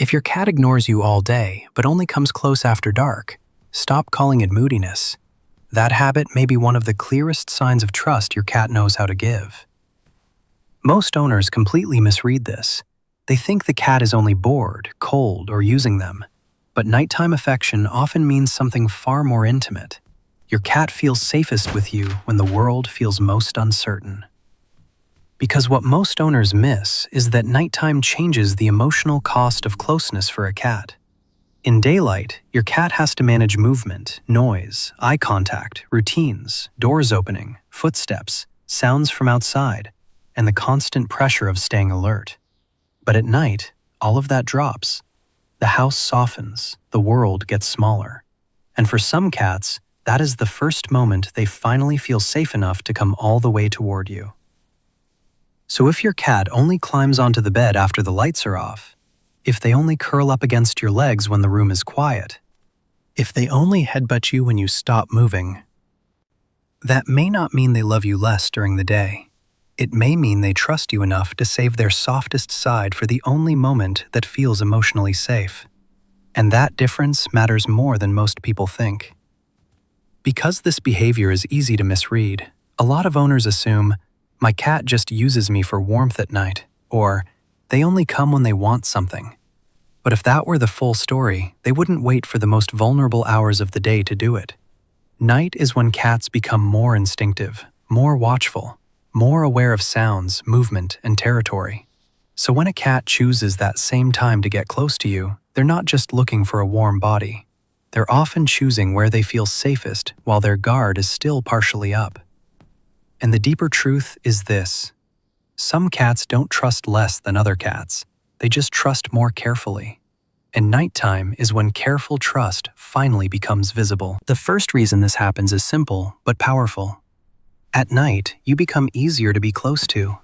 If your cat ignores you all day but only comes close after dark, stop calling it moodiness. That habit may be one of the clearest signs of trust your cat knows how to give. Most owners completely misread this. They think the cat is only bored, cold, or using them. But nighttime affection often means something far more intimate. Your cat feels safest with you when the world feels most uncertain. Because what most owners miss is that nighttime changes the emotional cost of closeness for a cat. In daylight, your cat has to manage movement, noise, eye contact, routines, doors opening, footsteps, sounds from outside, and the constant pressure of staying alert. But at night, all of that drops. The house softens, the world gets smaller. And for some cats, that is the first moment they finally feel safe enough to come all the way toward you. So if your cat only climbs onto the bed after the lights are off, if they only curl up against your legs when the room is quiet, if they only headbutt you when you stop moving, that may not mean they love you less during the day. It may mean they trust you enough to save their softest side for the only moment that feels emotionally safe. And that difference matters more than most people think. Because this behavior is easy to misread, a lot of owners assume, "My cat just uses me for warmth at night," or "They only come when they want something." But if that were the full story, they wouldn't wait for the most vulnerable hours of the day to do it. Night is when cats become more instinctive, more watchful, more aware of sounds, movement, and territory. So when a cat chooses that same time to get close to you, they're not just looking for a warm body. They're often choosing where they feel safest while their guard is still partially up. And the deeper truth is this: some cats don't trust less than other cats. They just trust more carefully. And nighttime is when careful trust finally becomes visible. The first reason this happens is simple but powerful. At night, you become easier to be close to.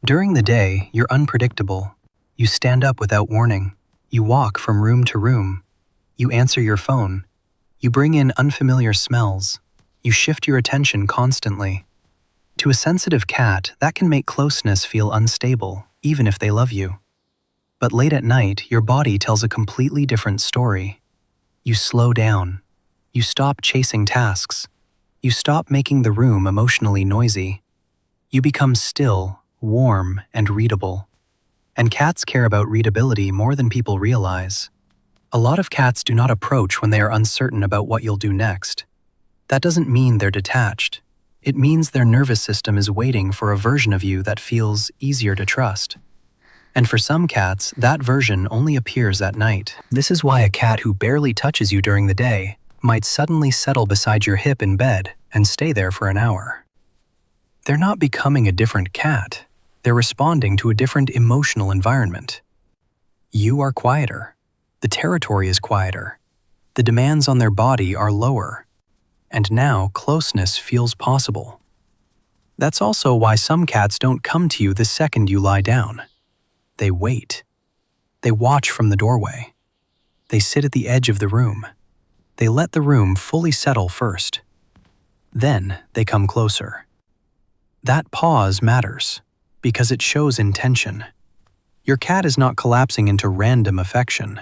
During the day, you're unpredictable. You stand up without warning. You walk from room to room. You answer your phone. You bring in unfamiliar smells. You shift your attention constantly. To a sensitive cat, that can make closeness feel unstable, even if they love you. But late at night, your body tells a completely different story. You slow down. You stop chasing tasks. You stop making the room emotionally noisy. You become still, warm, and readable. And cats care about readability more than people realize. A lot of cats do not approach when they are uncertain about what you'll do next. That doesn't mean they're detached. It means their nervous system is waiting for a version of you that feels easier to trust. And for some cats, that version only appears at night. This is why a cat who barely touches you during the day might suddenly settle beside your hip in bed and stay there for an hour. They're not becoming a different cat. They're responding to a different emotional environment. You are quieter. The territory is quieter. The demands on their body are lower. And now closeness feels possible. That's also why some cats don't come to you the second you lie down. They wait. They watch from the doorway. They sit at the edge of the room. They let the room fully settle first. Then they come closer. That pause matters because it shows intention. Your cat is not collapsing into random affection.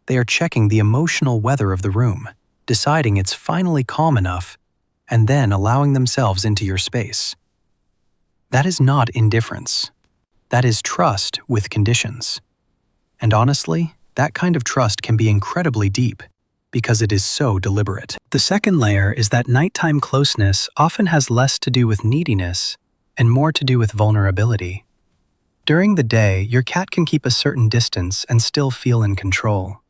They are checking the emotional weather of the room, deciding it's finally calm enough, and then allowing themselves into your space. That is not indifference. That is trust with conditions. And honestly, that kind of trust can be incredibly deep because it is so deliberate. The second layer is that nighttime closeness often has less to do with neediness and more to do with vulnerability. During the day, your cat can keep a certain distance and still feel in control.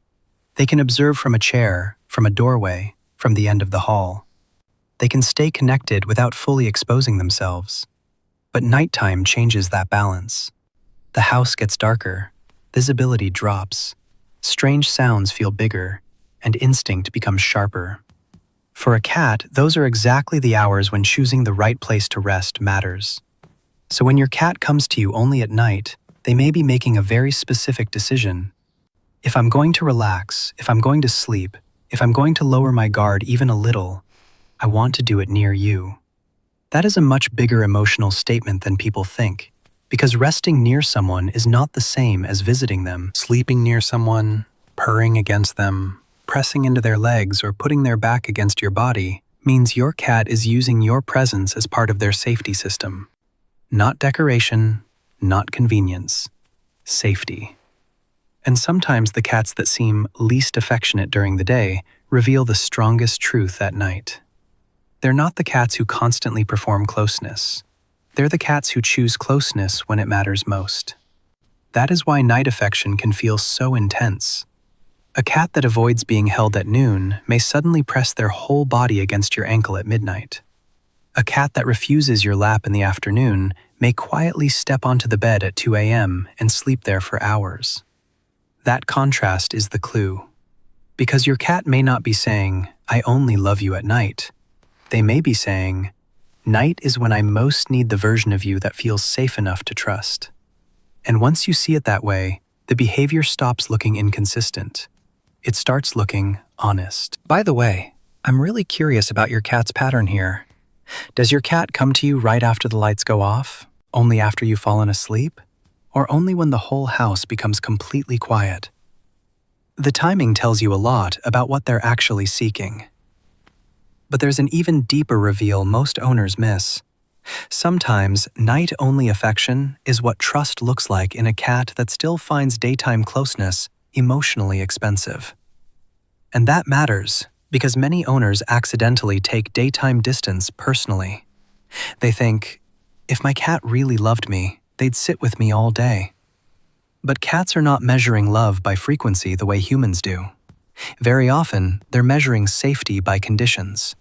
They can observe from a chair, from a doorway, from the end of the hall. They can stay connected without fully exposing themselves. But nighttime changes that balance. The house gets darker, visibility drops, strange sounds feel bigger, and instinct becomes sharper. For a cat, those are exactly the hours when choosing the right place to rest matters. So when your cat comes to you only at night, they may be making a very specific decision. If I'm going to relax, if I'm going to sleep, if I'm going to lower my guard even a little, I want to do it near you. That is a much bigger emotional statement than people think. Because resting near someone is not the same as visiting them. Sleeping near someone, purring against them, pressing into their legs, or putting their back against your body means your cat is using your presence as part of their safety system. Not decoration, not convenience, safety. And sometimes the cats that seem least affectionate during the day reveal the strongest truth at night. They're not the cats who constantly perform closeness. They're the cats who choose closeness when it matters most. That is why night affection can feel so intense. A cat that avoids being held at noon may suddenly press their whole body against your ankle at midnight. A cat that refuses your lap in the afternoon may quietly step onto the bed at 2 a.m. and sleep there for hours. That contrast is the clue. Because your cat may not be saying, "I only love you at night." They may be saying, "Night is when I most need the version of you that feels safe enough to trust." And once you see it that way, the behavior stops looking inconsistent. It starts looking honest. By the way, I'm really curious about your cat's pattern here. Does your cat come to you right after the lights go off, only after you've fallen asleep, or only when the whole house becomes completely quiet? The timing tells you a lot about what they're actually seeking. But there's an even deeper reveal most owners miss. Sometimes, night-only affection is what trust looks like in a cat that still finds daytime closeness emotionally expensive. And that matters because many owners accidentally take daytime distance personally. They think, if my cat really loved me, they'd sit with me all day. But cats are not measuring love by frequency the way humans do. Very often, they're measuring safety by conditions.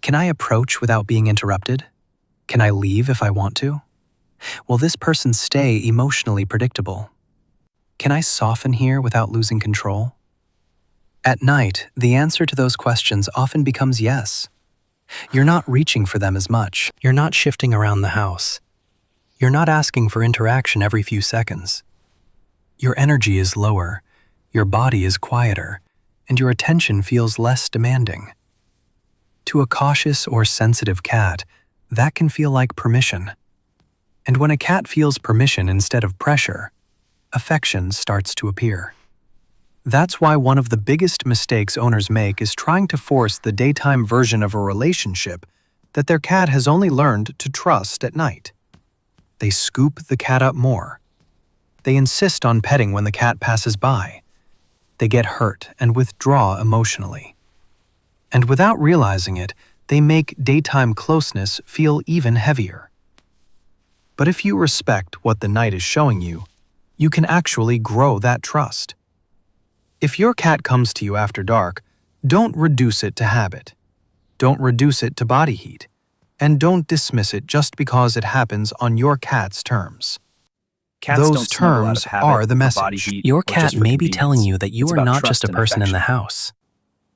Can I approach without being interrupted? Can I leave if I want to? Will this person stay emotionally predictable? Can I soften here without losing control? At night, the answer to those questions often becomes yes. You're not reaching for them as much. You're not shifting around the house. You're not asking for interaction every few seconds. Your energy is lower, your body is quieter, and your attention feels less demanding. To a cautious or sensitive cat, that can feel like permission. And when a cat feels permission instead of pressure, affection starts to appear. That's why one of the biggest mistakes owners make is trying to force the daytime version of a relationship that their cat has only learned to trust at night. They scoop the cat up more. They insist on petting when the cat passes by. They get hurt and withdraw emotionally. And without realizing it, they make daytime closeness feel even heavier. But if you respect what the night is showing you, you can actually grow that trust. If your cat comes to you after dark, don't reduce it to habit. Don't reduce it to body heat. And don't dismiss it just because it happens on your cat's terms. Those terms are the message. Your cat may be telling you that you are not just a person in the house.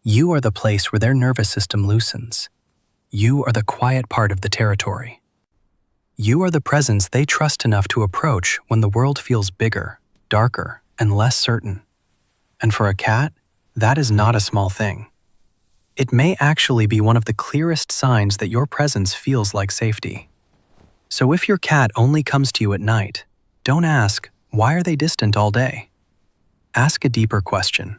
You are the place where their nervous system loosens. You are the quiet part of the territory. You are the presence they trust enough to approach when the world feels bigger, darker, and less certain. And for a cat, that is not a small thing. It may actually be one of the clearest signs that your presence feels like safety. So if your cat only comes to you at night, don't ask, why are they distant all day? Ask a deeper question.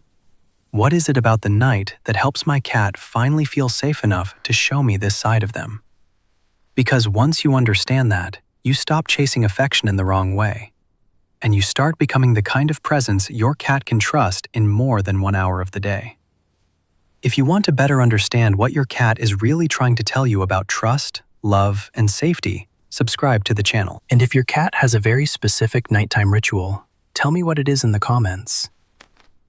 What is it about the night that helps my cat finally feel safe enough to show me this side of them? Because once you understand that, you stop chasing affection in the wrong way, and you start becoming the kind of presence your cat can trust in more than 1 hour of the day. If you want to better understand what your cat is really trying to tell you about trust, love, and safety, subscribe to the channel. And if your cat has a very specific nighttime ritual, tell me what it is in the comments.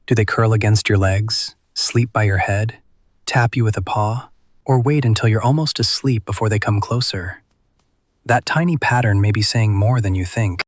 Do they curl against your legs, sleep by your head, tap you with a paw, or wait until you're almost asleep before they come closer? That tiny pattern may be saying more than you think.